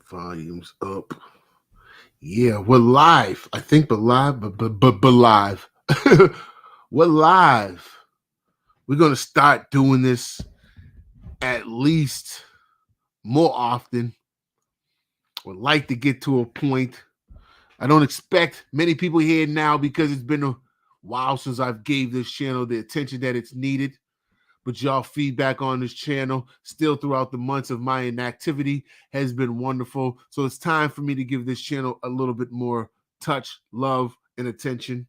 Volumes up. Yeah, we're live. I think we're live, but live. We're live. We're gonna start doing this at least more often. Would like to get to a point. I don't expect many people here now because it's been a while since I've gave this channel the attention that it's needed. But y'all feedback on this channel still throughout the months of my inactivity has been wonderful. So it's time for me to give this channel a little bit more touch, love, and attention.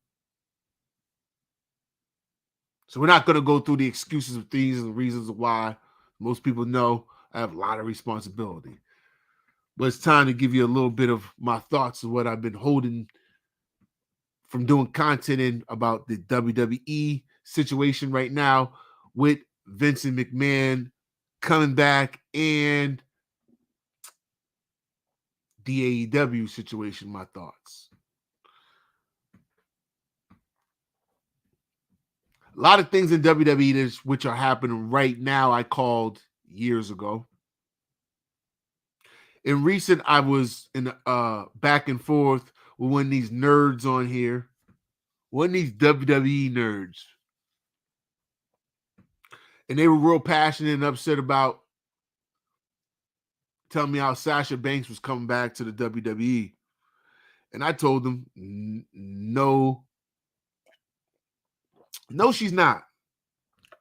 So we're not going to go through the excuses of things and the reasons why. Most people know I have a lot of responsibility. But it's time to give you a little bit of my thoughts of what I've been holding from doing content in about the WWE situation right now with Vincent McMahon coming back and the AEW situation, my thoughts. A lot of things in WWE which are happening right now I called years ago. In recent, I was in back and forth with one of these nerds on here, one of these WWE nerds. And they were real passionate and upset about telling me how Sasha Banks was coming back to the WWE. And I told them, no, she's not.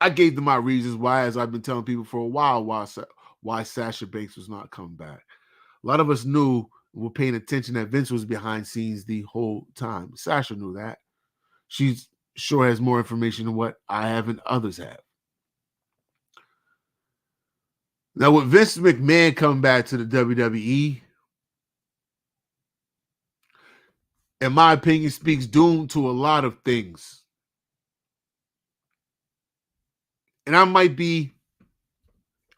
I gave them my reasons why, as I've been telling people for a while, why Sasha Banks was not coming back. A lot of us knew, were paying attention, that Vince was behind scenes the whole time. Sasha knew that. She sure has more information than what I have and others have. Now, with Vince McMahon coming back to the WWE, in my opinion, speaks doom to a lot of things. And I might be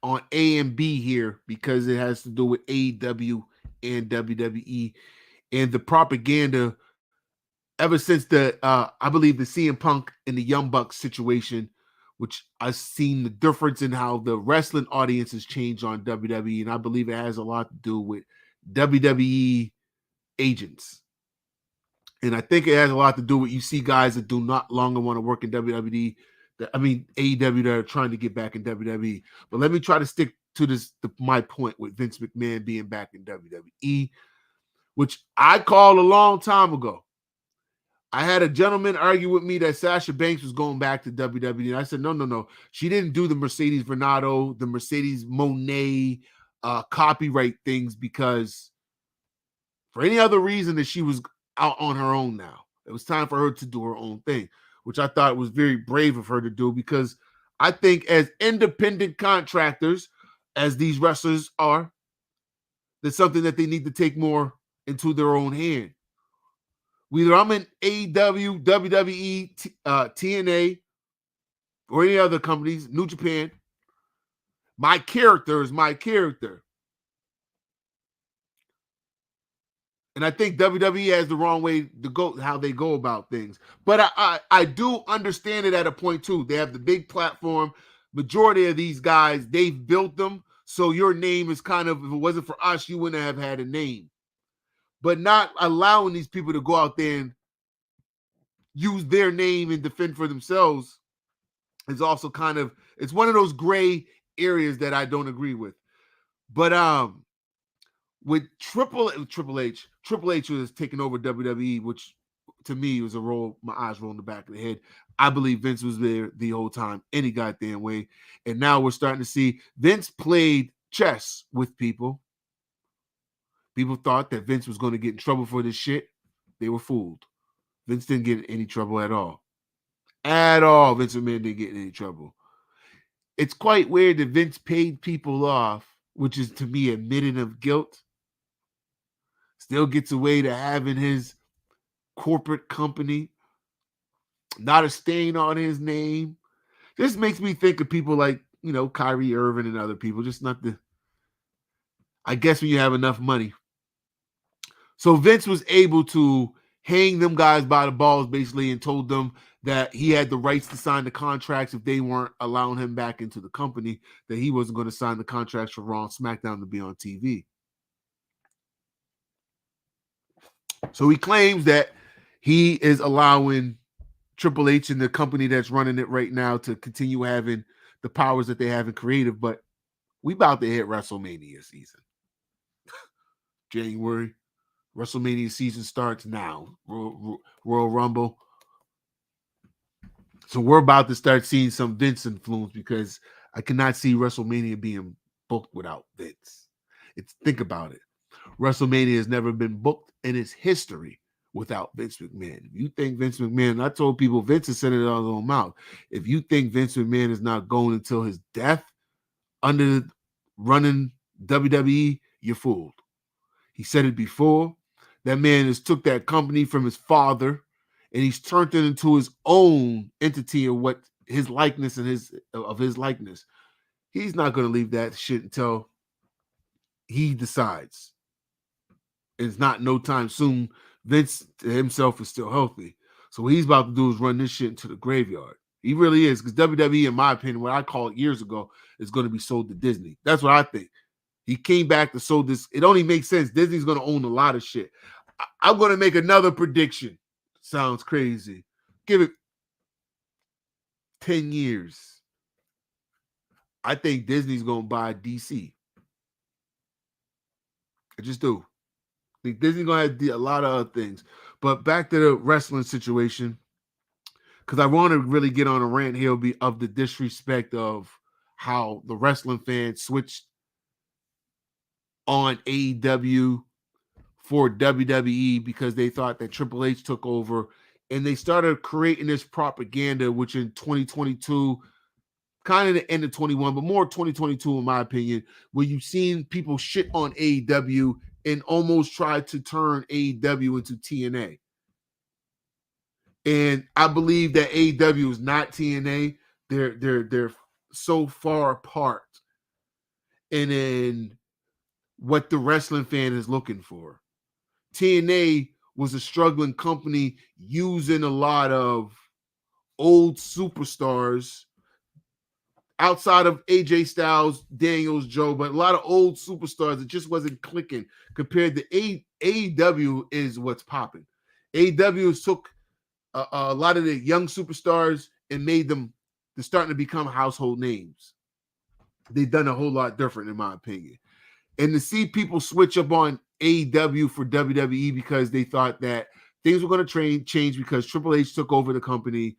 on A and B here because it has to do with AEW and WWE and the propaganda ever since I believe the CM Punk and the Young Bucks situation, which I've seen the difference in how the wrestling audience has changed on WWE, and I believe it has a lot to do with WWE agents. And I think it has a lot to do with, you see guys that do not longer want to work in WWE, AEW, that are trying to get back in WWE. But let me try to stick to my point with Vince McMahon being back in WWE, which I called a long time ago. I had a gentleman argue with me that Sasha Banks was going back to WWE. And I said, no. She didn't do the Mercedes Renato, the Mercedes Monet copyright things because for any other reason that she was out on her own now. It was time for her to do her own thing, which I thought was very brave of her to do, because I think as independent contractors, as these wrestlers are, that's something that they need to take more into their own hand. Whether I'm in AEW, WWE, TNA, or any other companies, New Japan, my character is my character. And I think WWE has the wrong way to go, how they go about things. But I do understand it at a point too. They have the big platform. Majority of these guys, they've built them. So your name is kind of, if it wasn't for us, you wouldn't have had a name. But not allowing these people to go out there and use their name and defend for themselves is also kind of, it's one of those gray areas that I don't agree with. But with Triple H was taking over WWE, which to me was my eyes roll in the back of the head. I believe Vince was there the whole time, any goddamn way. And now we're starting to see Vince played chess with people. People thought that Vince was going to get in trouble for this shit. They were fooled. Vince didn't get in any trouble at all. At all, Vince McMahon didn't get in any trouble. It's quite weird that Vince paid people off, which is to me admitting of guilt. Still gets away to having his corporate company, not a stain on his name. This makes me think of people like, Kyrie Irving and other people. Just not I guess when you have enough money. So Vince was able to hang them guys by the balls, basically, and told them that he had the rights to sign the contracts if they weren't allowing him back into the company, that he wasn't going to sign the contracts for Raw and SmackDown to be on TV. So he claims that he is allowing Triple H and the company that's running it right now to continue having the powers that they have in creative, but we about to hit WrestleMania season. January. WrestleMania season starts now. Royal Rumble. So we're about to start seeing some Vince influence because I cannot see WrestleMania being booked without Vince. Think about it. WrestleMania has never been booked in its history without Vince McMahon. If you think Vince McMahon, I told people Vince has said it out of his own mouth. If you think Vince McMahon is not going until his death under running WWE, you're fooled. He said it before. That man has took that company from his father and he's turned it into his own entity of what his likeness and his likeness. He's not going to leave that shit until he decides. It's not no time soon. Vince himself is still healthy. So what he's about to do is run this shit into the graveyard. He really is, because WWE, in my opinion, what I called it years ago, is going to be sold to Disney. That's what I think. He came back to sold this. It only makes sense. Disney's going to own a lot of shit. I'm going to make another prediction. Sounds crazy. Give it 10 years. I think Disney's going to buy DC. I just do. I think Disney's going to have to do a lot of other things. But back to the wrestling situation, because I want to really get on a rant here of the disrespect of how the wrestling fans switched on AEW for WWE because they thought that Triple H took over, and they started creating this propaganda, which in 2022, kind of the end of 21, but more 2022 in my opinion, where you've seen people shit on AEW and almost try to turn AEW into TNA. And I believe that AEW is not TNA. They're so far apart. And in what the wrestling fan is looking for. TNA was a struggling company using a lot of old superstars outside of AJ Styles, Daniels, Joe, but a lot of old superstars that just wasn't clicking compared to AEW is what's popping. AEW took a lot of the young superstars and made them, they're starting to become household names. They've done a whole lot different, in my opinion. And to see people switch up on AEW for WWE because they thought that things were going to change because Triple H took over the company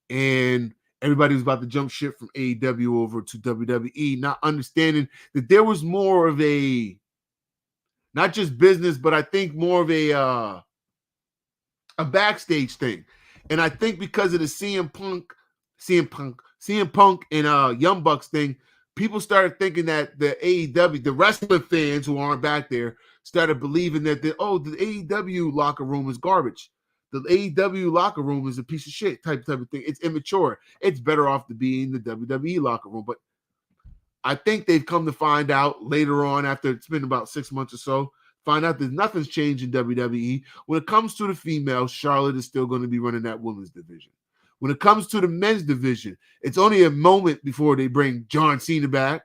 and everybody was about to jump ship from AEW over to WWE, not understanding that there was more of a, not just business, but I think more of a backstage thing. And I think because of the CM Punk and Young Bucks thing, people started thinking that the AEW, the wrestling fans who aren't back there, started believing that the AEW locker room is garbage. The AEW locker room is a piece of shit type of thing. It's immature. It's better off to be in the WWE locker room. But I think they've come to find out later on, after it's been about 6 months or so, find out that nothing's changed in WWE. When it comes to the females, Charlotte is still going to be running that women's division. When it comes to the men's division, it's only a moment before they bring John Cena back.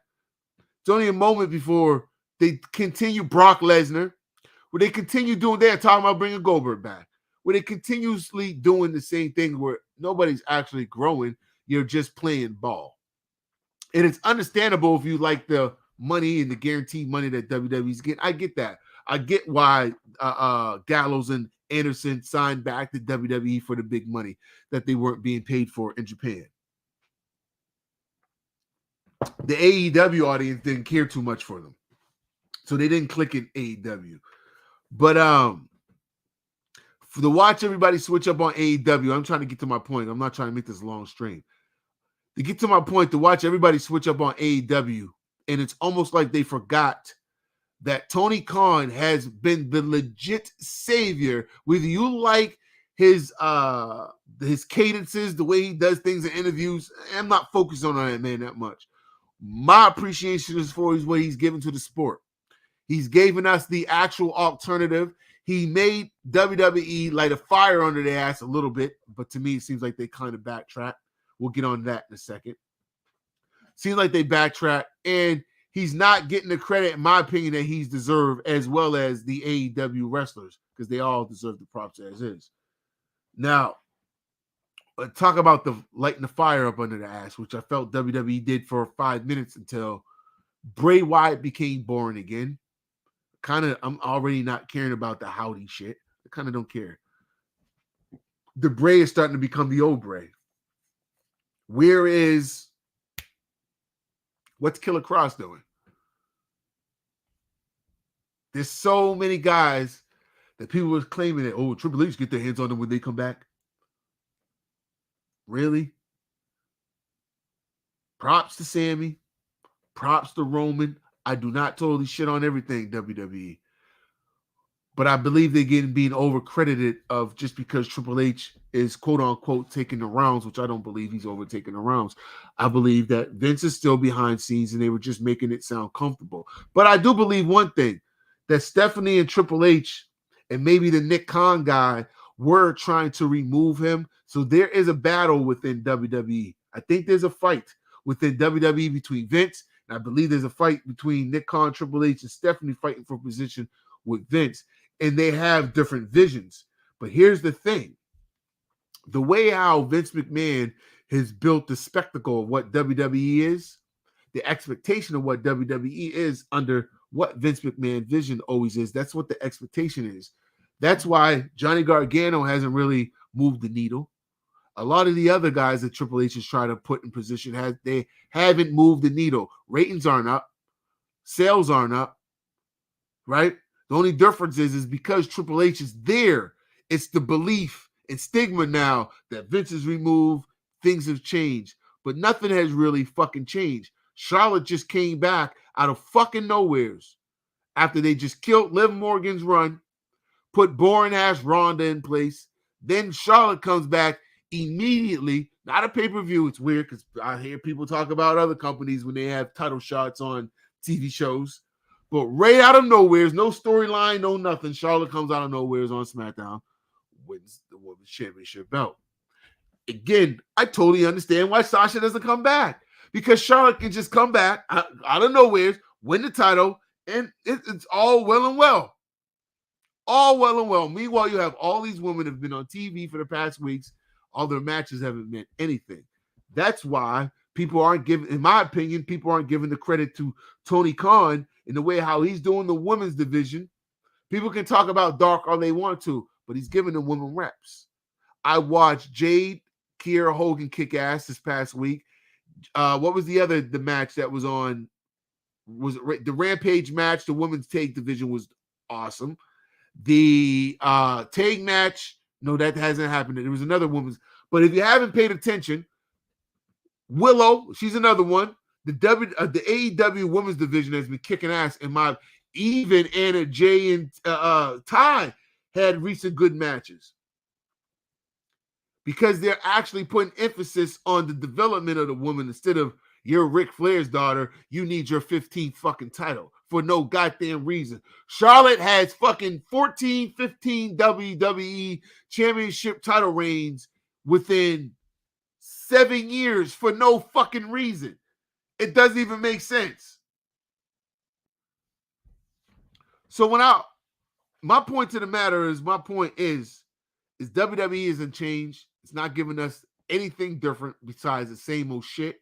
It's only a moment before they continue Brock Lesnar, where they continue doing, they're talking about bringing Goldberg back, where they continuously doing the same thing where nobody's actually growing. You're just playing ball. And it's understandable if you like the money and the guaranteed money that WWE's getting. I get that. I get why Gallows and Anderson signed back to WWE for the big money that they weren't being paid for in Japan. The AEW audience didn't care too much for them, so they didn't click in AEW. But for to watch everybody switch up on AEW, I'm trying to get to my point. I'm not trying to make this a long stream. To get to my point, to watch everybody switch up on AEW, and it's almost like they forgot that Tony Khan has been the legit savior. Whether you like his cadences, the way he does things in interviews, I'm not focused on that man that much. My appreciation is for what he's given to the sport. He's given us the actual alternative. He made WWE light a fire under their ass a little bit, but to me, it seems like they kind of backtrack. We'll get on that in a second. Seems like they backtrack, and he's not getting the credit, in my opinion, that he's deserved, as well as the AEW wrestlers, because they all deserve the props as is. Now, talk about the lighting the fire up under the ass, which I felt WWE did for 5 minutes until Bray Wyatt became boring again. I'm already not caring about the howdy shit. I kind of don't care. The Bray is starting to become the old Bray. What's Killer Cross doing? There's so many guys that people were claiming that, oh, Triple H get their hands on them when they come back. Really? Props to Sammy. Props to Roman. I do not totally shit on everything, WWE. But I believe they're being overcredited of just because Triple H is quote unquote taking the rounds, which I don't believe he's overtaking the rounds. I believe that Vince is still behind scenes and they were just making it sound comfortable. But I do believe one thing, that Stephanie and Triple H and maybe the Nick Khan guy were trying to remove him. So there is a battle within WWE. I think there's a fight within WWE between Vince, and I believe there's a fight between Nick Khan, Triple H, and Stephanie fighting for position with Vince. And they have different visions. But here's the thing. The way how Vince McMahon has built the spectacle of what WWE is, the expectation of what WWE is under what Vince McMahon vision always is, that's what the expectation is. That's why Johnny Gargano hasn't really moved the needle. A lot of the other guys that Triple H is trying to put in position, they haven't moved the needle. Ratings aren't up. Sales aren't up. Right? The only difference is because Triple H is there, it's the belief and stigma now that Vince is removed, things have changed. But nothing has really fucking changed. Charlotte just came back out of fucking nowheres after they just killed Liv Morgan's run, put boring-ass Ronda in place. Then Charlotte comes back immediately, not a pay-per-view. It's weird because I hear people talk about other companies when they have title shots on TV shows. But right out of nowhere, no storyline, no nothing. Charlotte comes out of nowhere on SmackDown, wins the Women's Championship belt. Again, I totally understand why Sasha doesn't come back. Because Charlotte can just come back out of nowhere, win the title, and it's all well and well. All well and well. Meanwhile, you have all these women have been on TV for the past weeks. All their matches haven't meant anything. That's why people aren't giving, in my opinion, people aren't giving the credit to Tony Khan in the way how he's doing the women's division. People can talk about Dark all they want to, but he's giving the women reps. I watched Jade, Kiera Hogan kick ass this past week. What was the match that was on? Was it the Rampage match? The women's tag division was awesome. The tag match, no, that hasn't happened. There was another woman's. But if you haven't paid attention, Willow, she's another one. The AEW women's division has been kicking ass. Even Anna Jay and Ty had recent good matches because they're actually putting emphasis on the development of the woman instead of you're Ric Flair's daughter, you need your 15th fucking title for no goddamn reason. Charlotte has fucking 14, 15 WWE championship title reigns within 7 years for no fucking reason. It doesn't even make sense. So my point to the matter is, WWE isn't changed. It's not giving us anything different besides the same old shit.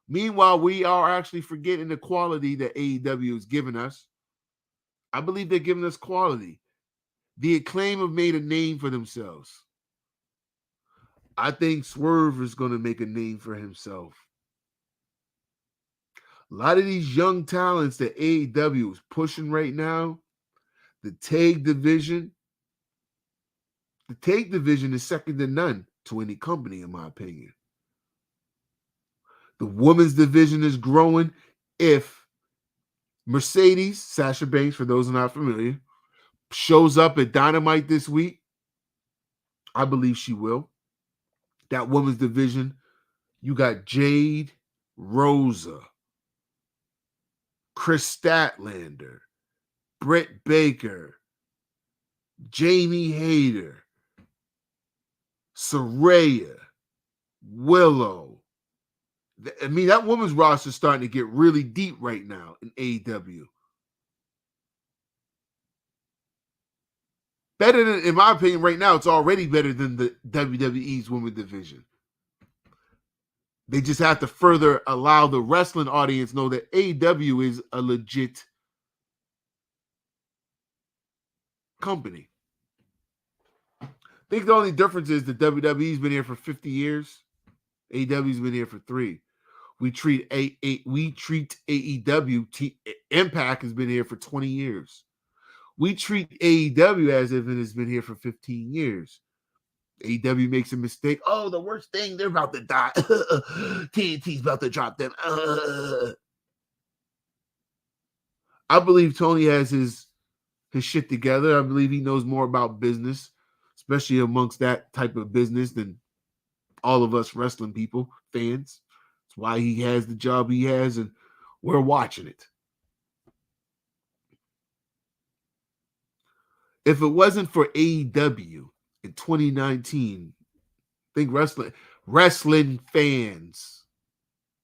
Meanwhile, we are actually forgetting the quality that AEW is giving us. I believe they're giving us quality. The Acclaim have made a name for themselves. I think Swerve is going to make a name for himself. A lot of these young talents that AEW is pushing right now, the tag division is second to none to any company, in my opinion. The women's division is growing. If Mercedes, Sasha Banks, for those who are not familiar, shows up at Dynamite this week, I believe she will. That women's division, you got Jade, Rosa, Chris Statlander, Britt Baker, Jamie Hayter, Saraya, Willow. I mean, that women's roster is starting to get really deep right now in AEW. Better than, in my opinion, right now, it's already better than the WWE's women's division. They just have to further allow the wrestling audience know that AEW is a legit company. I think the only difference is the WWE's been here for 50 years. AEW's been here for 3. We treat AEW. Impact has been here for 20 years. We treat AEW as if it has been here for 15 years. AEW makes a mistake. Oh, the worst thing, they're about to die. TNT's about to drop them. I believe Tony has his shit together. I believe he knows more about business, especially amongst that type of business than all of us wrestling people, fans. That's why he has the job he has, and we're watching it. If it wasn't for AEW in 2019, I think wrestling fans,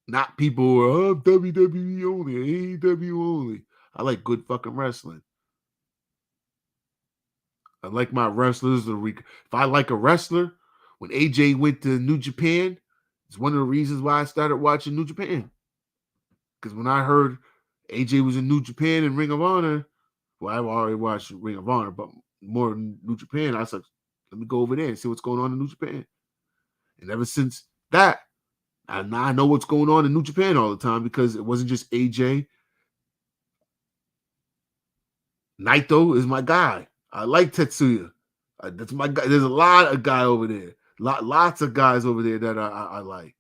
not people who are, oh, WWE only, AEW only. I like good fucking wrestling. I like my wrestlers. If I like a wrestler, when AJ went to New Japan, it's one of the reasons why I started watching New Japan. Because when I heard AJ was in New Japan and Ring of Honor, well, I've already watched Ring of Honor, but more than New Japan, I was like, let me go over there and see what's going on in New Japan. And ever since that, I know what's going on in New Japan all the time because it wasn't just AJ. Naito is my guy. I like Tetsuya. That's my guy. There's a lot of guy over there. Lots of guys over there that I like.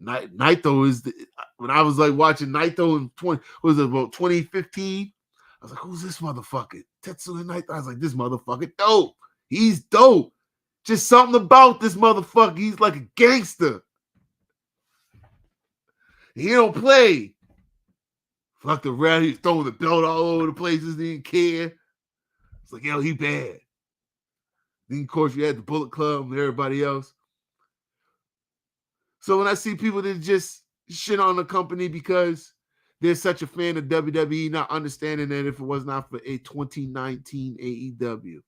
Naito is when I was like watching Naito in about 2015. I was like, who's this motherfucker? Tetsuya Naito. I was like, this motherfucker dope. He's dope. Just something about this motherfucker. He's like a gangster. He don't play. Fucked around. He's throwing the belt all over the places. He didn't care. It's like, yo, he bad. Then, of course, you had the Bullet Club and everybody else. So when I see people that just shit on the company because they're such a fan of WWE, not understanding that if it was not for a 2019 AEW,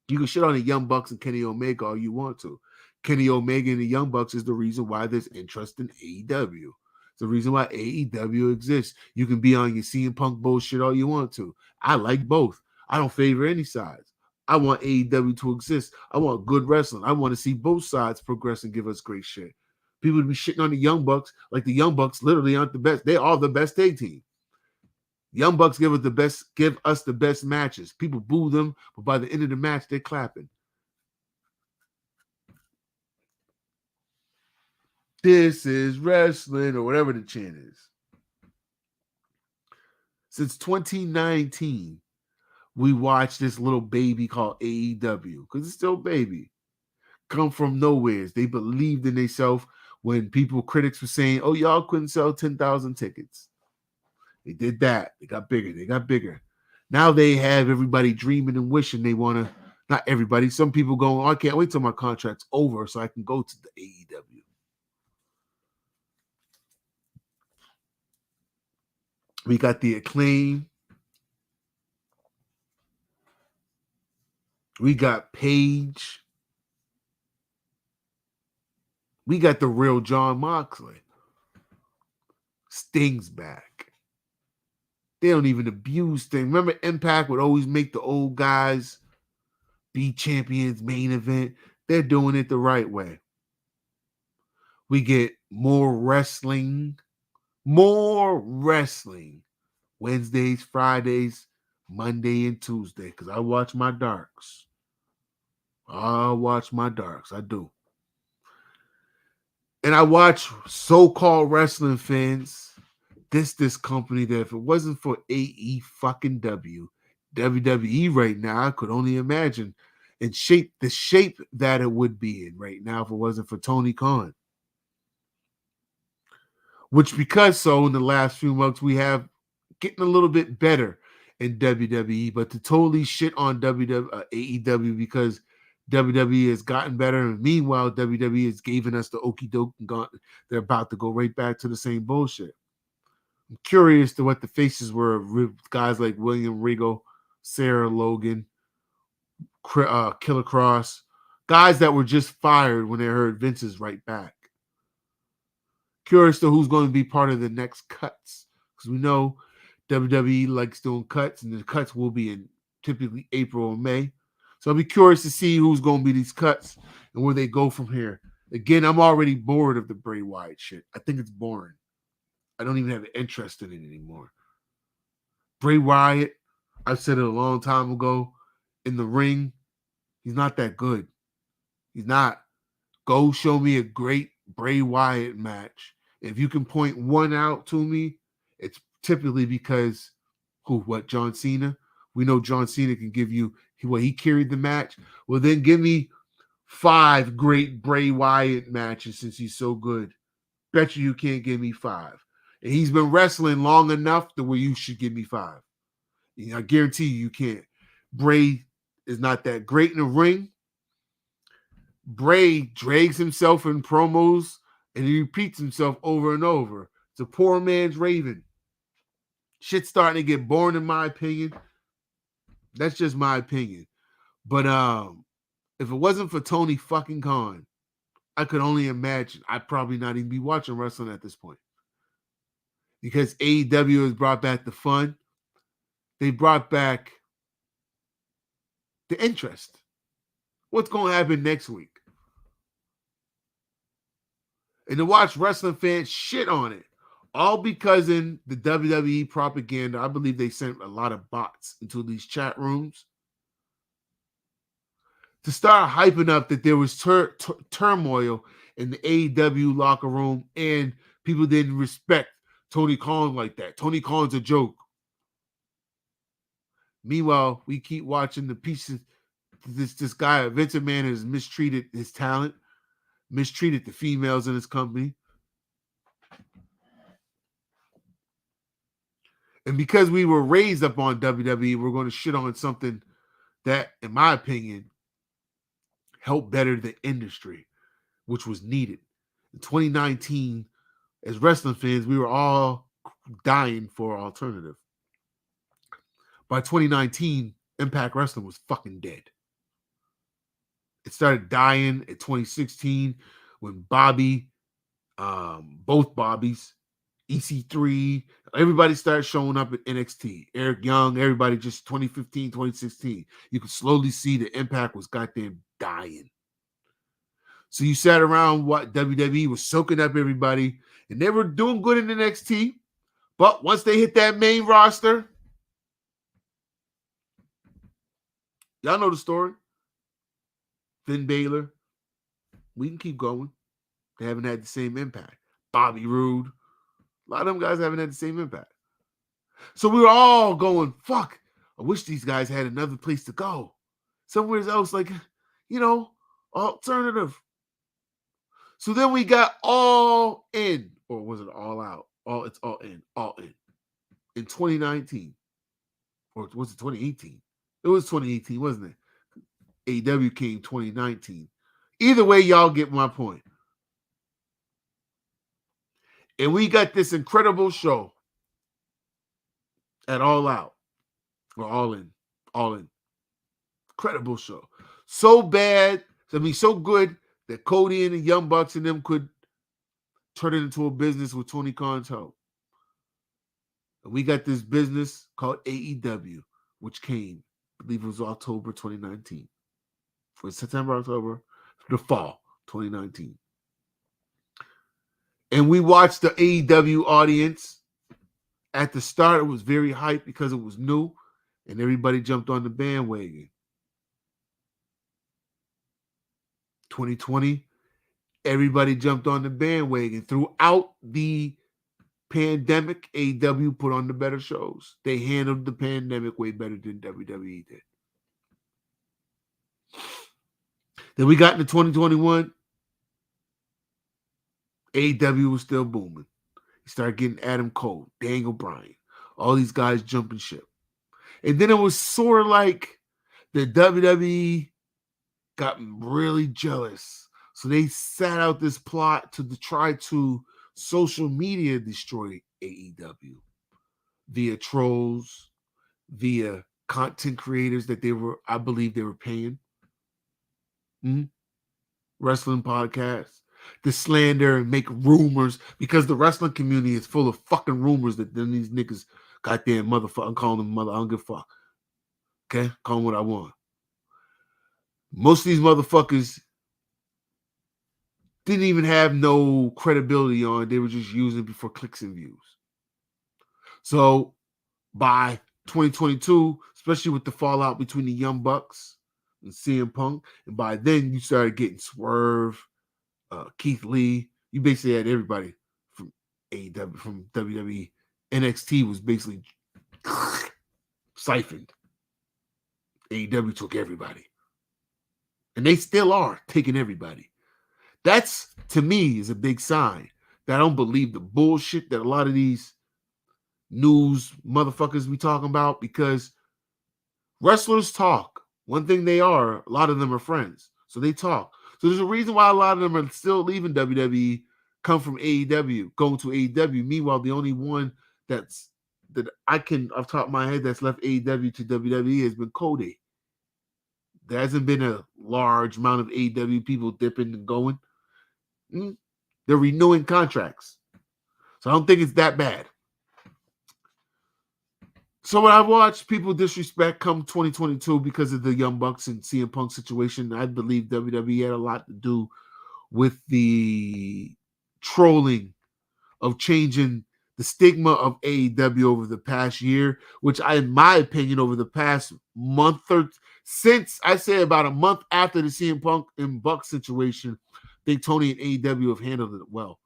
you can shit on the Young Bucks and Kenny Omega all you want to. Kenny Omega and the Young Bucks is the reason why there's interest in AEW. It's the reason why AEW exists. You can be on your CM Punk bullshit all you want to. I like both. I don't favor any sides. I want AEW to exist. I want good wrestling. I want to see both sides progress and give us great shit. People would be shitting on the Young Bucks like the Young Bucks literally aren't the best. They are the best tag team. Young Bucks give us the best matches. People boo them, but by the end of the match, they're clapping. This is wrestling, or whatever the chant is. Since 2019, we watched this little baby called AEW, because it's still baby, come from nowhere. They believed in themselves when critics were saying, oh, y'all couldn't sell 10,000 tickets. They did that. They got bigger. Now they have everybody dreaming and wishing they want to, not everybody, some people going, oh, I can't wait till my contract's over so I can go to the AEW. We got the Acclaim. We got Paige. We got the real John Moxley. Sting's back. They don't even abuse Sting. Remember, Impact would always make the old guys be champions, main event. They're doing it the right way. We get more wrestling. Wednesdays, Fridays, Monday, and Tuesday. Because I watch my darks. I do. And I watch so-called wrestling fans this company that if it wasn't for WWE right now, I could only imagine and the shape that it would be in right now if it wasn't for Tony Khan. Which, because so in the last few months, we have getting a little bit better in WWE, but to totally shit on AEW because WWE has gotten better, and meanwhile, WWE has given us the okie doke and gone. They're about to go right back to the same bullshit. I'm curious to what the faces were of guys like William Regal, Sarah Logan, Killer Cross, guys that were just fired when they heard Vince is right back. Curious to who's going to be part of the next cuts, because we know WWE likes doing cuts, and the cuts will be in typically April or May. So I'll be curious to see who's going to be these cuts and where they go from here. Again, I'm already bored of the Bray Wyatt shit. I think it's boring. I don't even have an interest in it anymore. Bray Wyatt, I said it a long time ago, in the ring, he's not that good. He's not. Go show me a great Bray Wyatt match. If you can point one out to me, it's typically because John Cena? We know John Cena can give you he carried the match. Well, then give me 5 great Bray Wyatt matches since he's so good. Bet you can't give me 5. And he's been wrestling long enough to where you should give me 5. I guarantee you can't. Bray is not that great in the ring. Bray drags himself in promos and he repeats himself over and over. It's a poor man's Raven. Shit's starting to get boring, in my opinion. That's just my opinion. But if it wasn't for Tony fucking Khan, I could only imagine I'd probably not even be watching wrestling at this point. Because AEW has brought back the fun. They brought back the interest. What's going to happen next week? And to watch wrestling fans shit on it. All because in the WWE propaganda, I believe they sent a lot of bots into these chat rooms to start hyping up that there was turmoil in the AEW locker room and people didn't respect Tony Khan like that. Tony Khan's a joke. Meanwhile, we keep watching the pieces. This guy, Vince McMahon, has mistreated his talent, mistreated the females in his company. And because we were raised up on WWE, we're going to shit on something that, in my opinion, helped better the industry, which was needed. In 2019, as wrestling fans, we were all dying for an alternative. By 2019, Impact Wrestling was fucking dead. It started dying at 2016 when Bobby, both Bobbies, EC3, everybody started showing up at NXT. Eric Young, everybody, just 2015, 2016. You could slowly see the Impact was goddamn dying. So you sat around what WWE was soaking up everybody, and they were doing good in NXT. But once they hit that main roster, y'all know the story. Finn Balor, we can keep going. They haven't had the same impact. Bobby Roode, a lot of them guys haven't had the same impact. So we were all going, fuck, I wish these guys had another place to go. Somewhere else, like, alternative. So then we got All In, or was it All Out? It's All In. In 2019. Or was it 2018? It was 2018, wasn't it? AEW came 2019. Either way, y'all get my point. And we got this incredible show at All Out. Or All In. Incredible show. So bad, so good that Cody and the Young Bucks and them could turn it into a business with Tony Khan's help. And we got this business called AEW, which came, I believe it was October 2019. For September, October, the fall 2019. And we watched the AEW audience. At the start, it was very hyped because it was new, and everybody jumped on the bandwagon. 2020, everybody jumped on the bandwagon. Throughout the pandemic, AEW put on the better shows. They handled the pandemic way better than WWE did. Then we got into 2021. AEW was still booming. You started getting Adam Cole, Daniel Bryan, all these guys jumping ship. And then it was sort of like the WWE got really jealous. So they sat out this plot to try to social media destroy AEW via trolls, via content creators that I believe they were paying. Wrestling podcasts, to slander and make rumors, because the wrestling community is full of fucking rumors that then these niggas goddamn motherfucker, I'm calling them mother, I don't give a fuck. Okay? Call them what I want. Most of these motherfuckers didn't even have no credibility on it. They were just using it for clicks and views. So by 2022, especially with the fallout between the Young Bucks and CM Punk, and by then you started getting Swerve, Keith Lee. You basically had everybody from AEW, from WWE. NXT was basically siphoned. AEW took everybody. And they still are taking everybody. That's, to me, is a big sign that I don't believe the bullshit that a lot of these news motherfuckers be talking about, because wrestlers talk. One thing they are, a lot of them are friends. So they talk. So there's a reason why a lot of them are still leaving WWE, come from AEW, going to AEW. Meanwhile, the only one that I can, off the top of my head, that's left AEW to WWE has been Cody. There hasn't been a large amount of AEW people dipping and going. They're renewing contracts. So I don't think it's that bad. So when I watched people disrespect come 2022 because of the Young Bucks and CM Punk situation, I believe WWE had a lot to do with the trolling of changing the stigma of AEW over the past year, which in my opinion, over the past month, or since I say about a month after the CM Punk and Buck situation, I think Tony and AEW have handled it well.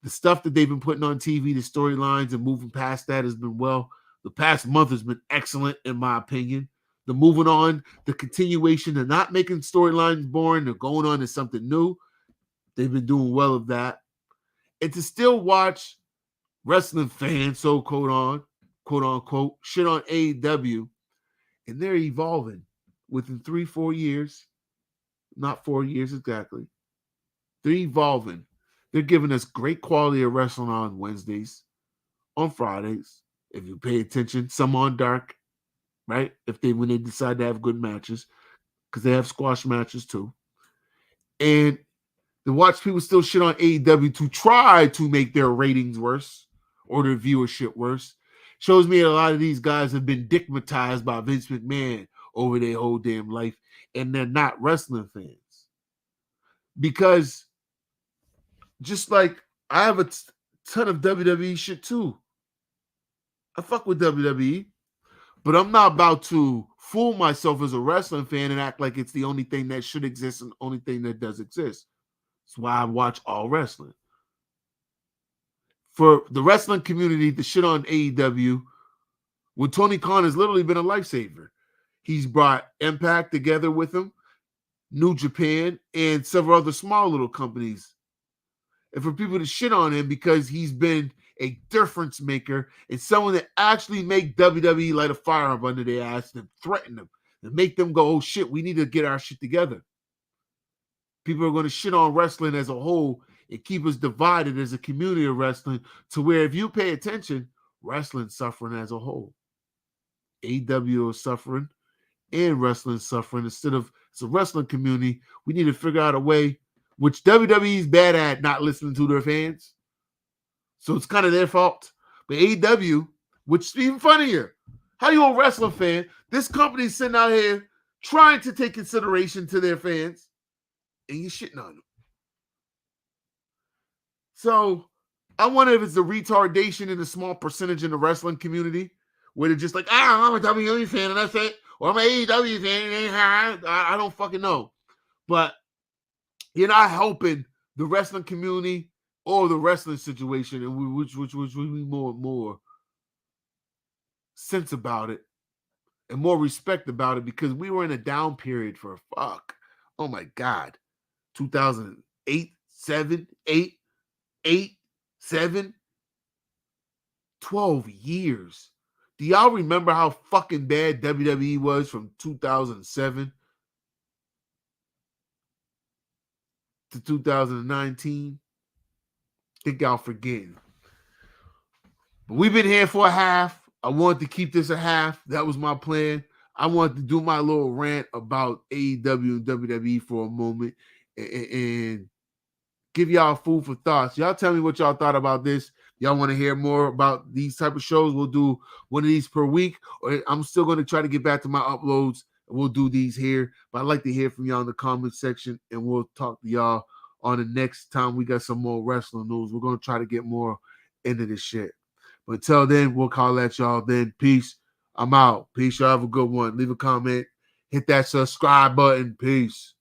The stuff that they've been putting on TV, the storylines and moving past that has been well. The past month has been excellent, in my opinion. The moving on, the continuation, the not making storylines boring, they're going on to something new. They've been doing well of that. And to still watch wrestling fans, so quote unquote, shit on AEW, and they're evolving within 3-4 years, not 4 years exactly. They're evolving. They're giving us great quality of wrestling on Wednesdays, on Fridays, if you pay attention. Some on dark, right? When they decide to have good matches, because they have squash matches too. And to watch people still shit on AEW to try to make their ratings worse or their viewership worse shows me a lot of these guys have been digmatized by Vince McMahon over their whole damn life, and they're not wrestling fans. Because just like I have a ton of WWE shit too. I fuck with WWE, but I'm not about to fool myself as a wrestling fan and act like it's the only thing that should exist and the only thing that does exist. That's why I watch all wrestling. For the wrestling community to shit on AEW, when Tony Khan has literally been a lifesaver. He's brought Impact together with him, New Japan, and several other small little companies. And for people to shit on him because he's been a difference maker and someone that actually make WWE light a fire up under their ass and threaten them and make them go, oh shit, we need to get our shit together. People are going to shit on wrestling as a whole and keep us divided as a community of wrestling, to where if you pay attention, wrestling's suffering as a whole. AEW is suffering and wrestling suffering. Instead of, it's a wrestling community, we need to figure out a way, which WWE's bad at, not listening to their fans. So it's kind of their fault. But AEW, which is even funnier, how you a wrestling fan? This company's sitting out here trying to take consideration to their fans, and you're shitting on them. So I wonder if it's a retardation in a small percentage in the wrestling community, where they're just like, I'm a WWE fan and that's it, or I'm an AEW fan. I don't fucking know. But you're not helping the wrestling community or the wrestling situation, and which we need more and more sense about it and more respect about it, because we were in a down period for oh my God, 2008, 7, 8, 7, 12 years. Do y'all remember how fucking bad WWE was from 2007 to 2019. I think y'all forgetting. But we've been here for a half. I wanted to keep this a half. That was my plan. I wanted to do my little rant about AEW and WWE for a moment and give y'all food for thoughts. Y'all tell me what y'all thought about this. Y'all want to hear more about these type of shows? We'll do one of these per week. Or I'm still going to try to get back to my uploads. We'll do these here. But I'd like to hear from y'all in the comment section, and we'll talk to y'all on the next time we got some more wrestling news. We're going to try to get more into this shit. But until then, we'll call at y'all then. Peace. I'm out. Peace. Y'all have a good one. Leave a comment. Hit that subscribe button. Peace.